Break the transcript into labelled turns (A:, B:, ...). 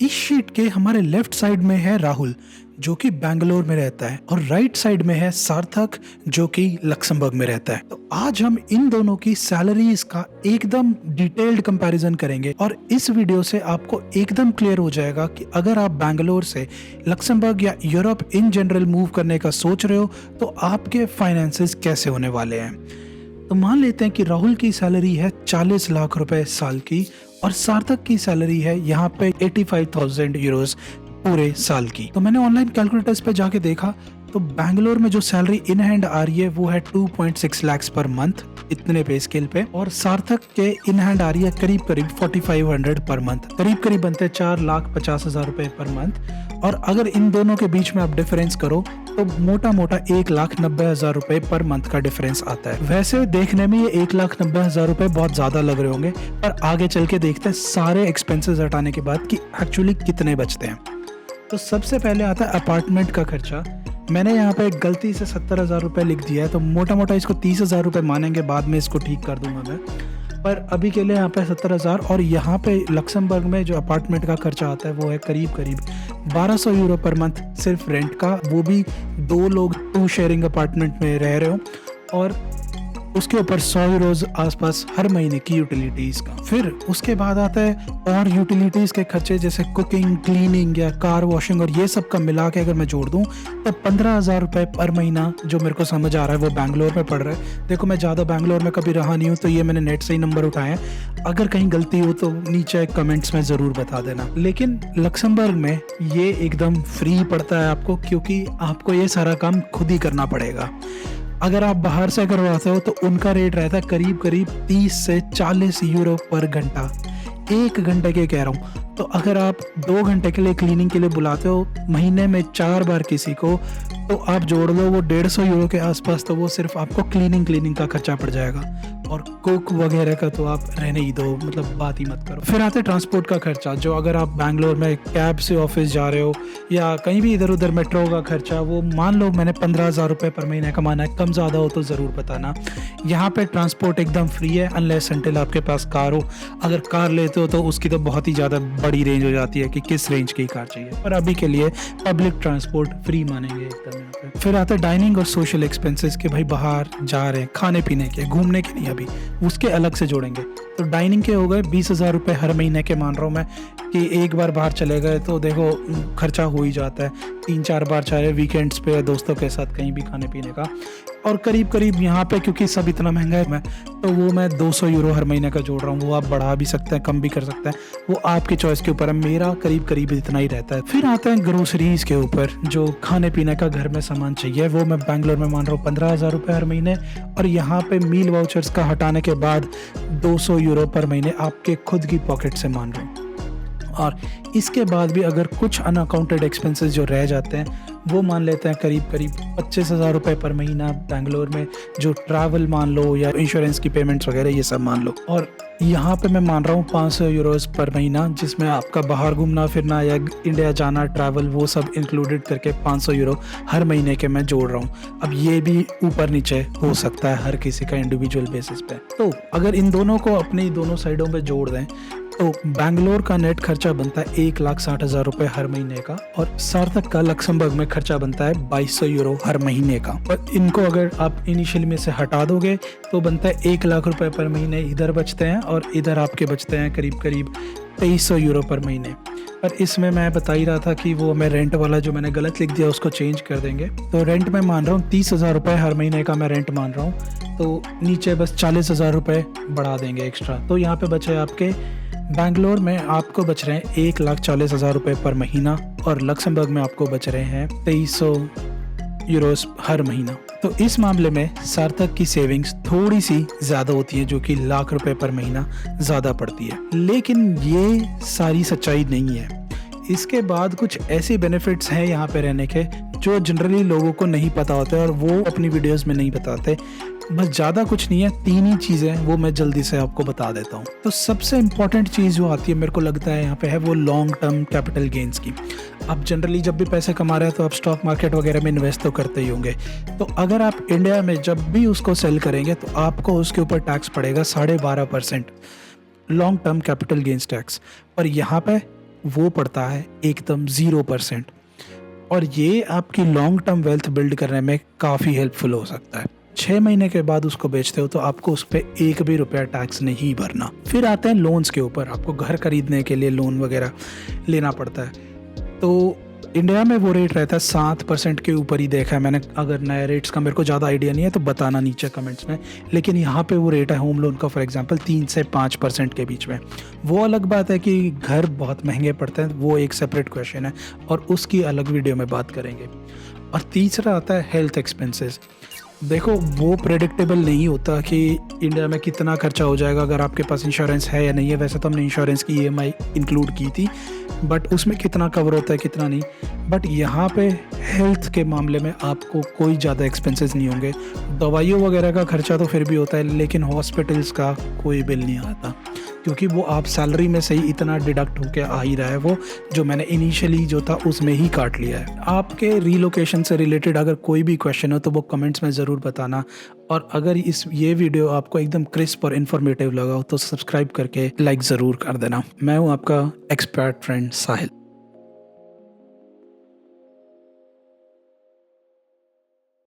A: इस शीट के हमारे लेफ्ट साइड में है राहुल, जो कि बैंगलोर में रहता है, और राइट साइड में है सार्थक, जो कि लक्समबर्ग में रहता है। तो आज हम इन दोनों की सैलरीज का एकदम डिटेल्ड कंपैरिजन करेंगे और इस वीडियो से आपको एकदम क्लियर हो जाएगा कि अगर आप बैंगलोर से लक्समबर्ग या यूरोप इन जनरल मूव करने का सोच रहे हो तो आपके फाइनेंसेस कैसे होने वाले हैं। तो मान लेते हैं कि राहुल की सैलरी है 40 लाख रुपए साल की और सार्थक की सैलरी है यहाँ पे 85,000 यूरोस पूरे साल की। तो मैंने ऑनलाइन कैलकुलेटर्स पे जाके देखा तो बैंगलोर में जो सैलरी इन हैंड आ रही है वो है 2.6 लाख पर मंथ इतने पे स्केल पे, और सार्थक के इन हैंड आ रही है करीब 4500 पर मंथ, करीब बनते हैं 4,50,000 रुपए पर मंथ। और अगर इन दोनों के बीच में आप डिफरेंस करो तो मोटा 1,90,000 रुपए पर मंथ का डिफरेंस आता है। वैसे देखने में ये 1,90,000 रुपए बहुत ज्यादा लग रहे होंगे, पर आगे चल के देखते हैं सारे एक्सपेंसेस हटाने के बाद कि एक्चुअली कितने बचते हैं। तो सबसे पहले आता है अपार्टमेंट का खर्चा। मैंने यहाँ पे गलती से 70,000 रुपए लिख दिया है, तो मोटा इसको 30,000 रुपए मानेंगे, बाद में इसको ठीक कर दूंगा मैं, पर अभी के लिए यहाँ पे 70,000। और यहाँ पे लक्समबर्ग में जो अपार्टमेंट का खर्चा आता है वो है करीब 1200 यूरो पर मंथ सिर्फ रेंट का, वो भी 2 लोग 2 शेयरिंग अपार्टमेंट में रह रहे हो, और उसके ऊपर 100 यूरोज आसपास हर महीने की यूटिलिटीज का। फिर उसके बाद आता है और यूटिलिटीज के खर्चे जैसे कुकिंग, क्लीनिंग या कार वॉशिंग, और ये सब का मिला के अगर मैं जोड़ दूं तो 15,000 रुपए पर महीना, जो मेरे को समझ आ रहा है वो बैंगलोर में पड़ रहा है। देखो मैं ज़्यादा बैंगलोर में कभी रहा नहीं हूँ, तो ये मैंने नेट से ही नंबर उठाए हैं, अगर कहीं गलती हो तो नीचे कमेंट्स में ज़रूर बता देना। लेकिन लक्समबर्ग में ये एकदम फ्री पड़ता है आपको, क्योंकि आपको ये सारा काम खुद ही करना पड़ेगा। अगर आप बाहर से करवाते हो तो उनका रेट रहता है करीब 30 से 40 यूरो पर घंटा, 1 घंटे के कह रहा हूँ। तो अगर आप 2 घंटे के लिए क्लीनिंग के लिए बुलाते हो महीने में 4 बार किसी को, तो आप जोड़ लो वो 150 यूरो के आसपास, तो वो सिर्फ आपको क्लीनिंग का खर्चा पड़ जाएगा, और कुक वगैरह का तो आप रहने ही दो, मतलब बात ही मत करो। फिर आते ट्रांसपोर्ट का खर्चा, जो अगर आप बैंगलोर में कैब से ऑफिस जा रहे हो या कहीं भी इधर उधर मेट्रो का खर्चा, वो मान लो मैंने 15,000 रुपये पर महीने कमाना है, कम ज़्यादा हो तो ज़रूर बताना। यहाँ पे ट्रांसपोर्ट एकदम फ्री है अनलेस अनटिल आपके पास कार हो। अगर कार लेते हो तो उसकी तो बहुत ही ज़्यादा बड़ी रेंज हो जाती है कि किस रेंज की कार चाहिए, पर अभी के लिए पब्लिक ट्रांसपोर्ट फ्री मानेंगे एकदम यहाँ पे। फिर आता है डाइनिंग और सोशल एक्सपेंसेस के, भाई बाहर जा रहे हैं खाने पीने के, घूमने के नहीं, अभी उसके अलग से जोड़ेंगे। तो डाइनिंग के हो गए 20,000 रुपये हर महीने के, मान रहा हूँ मैं कि एक बार बाहर चले गए तो देखो खर्चा हो ही जाता है, 3-4 बार चाहे वीकेंड्स पे दोस्तों के साथ कहीं भी खाने पीने का। और करीब यहाँ पे क्योंकि सब इतना महंगा है, तो वो मैं 200 यूरो हर महीने का जोड़ रहा हूँ। वो आप बढ़ा भी सकते हैं, कम भी कर सकते हैं, वो आपकी चॉइस के ऊपर है। मेरा करीब इतना ही रहता है। फिर आते हैं ग्रोसरीज के ऊपर, जो खाने पीने का घर में सामान चाहिए, वो मैं बैंगलोर में मान रहा हूँ 15,000 रुपये हर महीने, और यहाँ पे मील वाउचर्स का हटाने के बाद 200 यूरो पर महीने आपके खुद की पॉकेट से मान रहा हूँ। और इसके बाद भी अगर कुछ अनअकाउंटेड एक्सपेंसेस जो रह जाते हैं वो मान लेते हैं करीब 25,000 रुपये पर महीना बैंगलोर में, जो ट्रैवल मान लो या इंश्योरेंस की पेमेंट्स वगैरह ये सब मान लो। और यहाँ पे मैं मान रहा हूँ 500 यूरोस पर महीना, जिसमें आपका बाहर घूमना फिरना या इंडिया जाना, ट्रैवल, वो सब इंक्लूडेड करके 500 यूरो हर महीने के मैं जोड़ रहा हूँ। अब ये भी ऊपर नीचे हो सकता है हर किसी का इंडिविजुअल बेसिस पे। तो अगर इन दोनों को अपनी दोनों साइडों पे जोड़ दें तो बैंगलोर का नेट खर्चा बनता है 1,60,000 रुपये हर महीने का, और सार्थक का लक्समबर्ग में खर्चा बनता है 2,200 यूरो हर महीने का। और इनको अगर आप इनिशियल में से हटा दोगे तो बनता है 1 लाख रुपए पर महीने इधर बचते हैं, और इधर आपके बचते हैं करीब 2,300 यूरो पर महीने। पर इसमें मैं बता ही रहा था कि वो मैं रेंट वाला जो मैंने गलत लिख दिया उसको चेंज कर देंगे। तो रेंट में मान रहा हूँ 30,000 रुपये हर महीने का मैं रेंट मान रहा हूँ, तो नीचे बस 40,000 रुपये बढ़ा देंगे एक्स्ट्रा। तो यहाँ पे बचे आपके बैंगलोर में आपको बच रहे हैं 1,40,000 रुपये पर महीना, और लक्समबर्ग में आपको बच रहे हैं 2,300 यूरोस हर महीना। तो इस मामले में सार्थक की सेविंग्स थोड़ी सी ज़्यादा होती है, जो कि लाख रुपए पर महीना ज़्यादा पड़ती है। लेकिन ये सारी सच्चाई नहीं है। इसके बाद कुछ ऐसे बेनिफिट्स हैं यहाँ पे रहने के जो जनरली लोगों को नहीं पता होते और वो अपनी वीडियोस में नहीं बताते। बस ज़्यादा कुछ नहीं है, 3 ही चीज़ें वो मैं जल्दी से आपको बता देता हूँ। तो सबसे इम्पॉर्टेंट चीज़ जो आती है मेरे को लगता है यहाँ पे है वो लॉन्ग टर्म कैपिटल गेन्स की। आप जनरली जब भी पैसे कमा रहे हैं तो आप स्टॉक मार्केट वगैरह में इन्वेस्ट तो करते ही होंगे। तो अगर आप इंडिया में जब भी उसको सेल करेंगे तो आपको उसके ऊपर टैक्स पड़ेगा 12.5% long term capital gains tax. और यहाँ पे वो पड़ता है एकदम 0%। और ये आपकी लॉन्ग टर्म वेल्थ बिल्ड करने में काफ़ी हेल्पफुल हो सकता है। 6 महीने के बाद उसको बेचते हो तो आपको उस पर 1 भी रुपया टैक्स नहीं भरना। फिर आते हैं लोन्स के ऊपर, आपको घर खरीदने के लिए लोन वगैरह लेना पड़ता है। तो इंडिया में वो रेट रहता है 7% के ऊपर ही देखा है मैंने। अगर नए रेट्स का मेरे को ज़्यादा आइडिया नहीं है तो बताना नीचे कमेंट्स में, लेकिन यहाँ पे वो रेट है होम लोन का फॉर एग्जांपल 3 से 5% के बीच में। वो अलग बात है कि घर बहुत महंगे पड़ते हैं, वो एक सेपरेट क्वेश्चन है और उसकी अलग वीडियो में बात करेंगे। और तीसरा आता है हेल्थ एक्सपेंसेस। देखो वो प्रेडिक्टेबल नहीं होता कि इंडिया में कितना खर्चा हो जाएगा अगर आपके पास इंश्योरेंस है या नहीं है। वैसे तो हमने इंश्योरेंस की EMI इंक्लूड की थी, बट उसमें कितना कवर होता है कितना नहीं। बट यहाँ पे हेल्थ के मामले में आपको कोई ज़्यादा एक्सपेंसेस नहीं होंगे। दवाइयों वगैरह का खर्चा तो फिर भी होता है, लेकिन हॉस्पिटल्स का कोई बिल नहीं आता, क्योंकि वो आप सैलरी में से ही इतना डिडक्ट होके आ ही रहा है। वो जो मैंने इनिशियली जो था उसमें ही काट लिया है। आपके रीलोकेशन से रिलेटेड अगर कोई भी क्वेश्चन हो तो वो कमेंट्स में ज़रूर बताना। और अगर ये वीडियो आपको एकदम क्रिस्प और इन्फॉर्मेटिव लगा हो तो सब्सक्राइब करके लाइक ज़रूर कर देना। मैं हूँ आपका एक्सपर्ट फ्रेंड साहिल।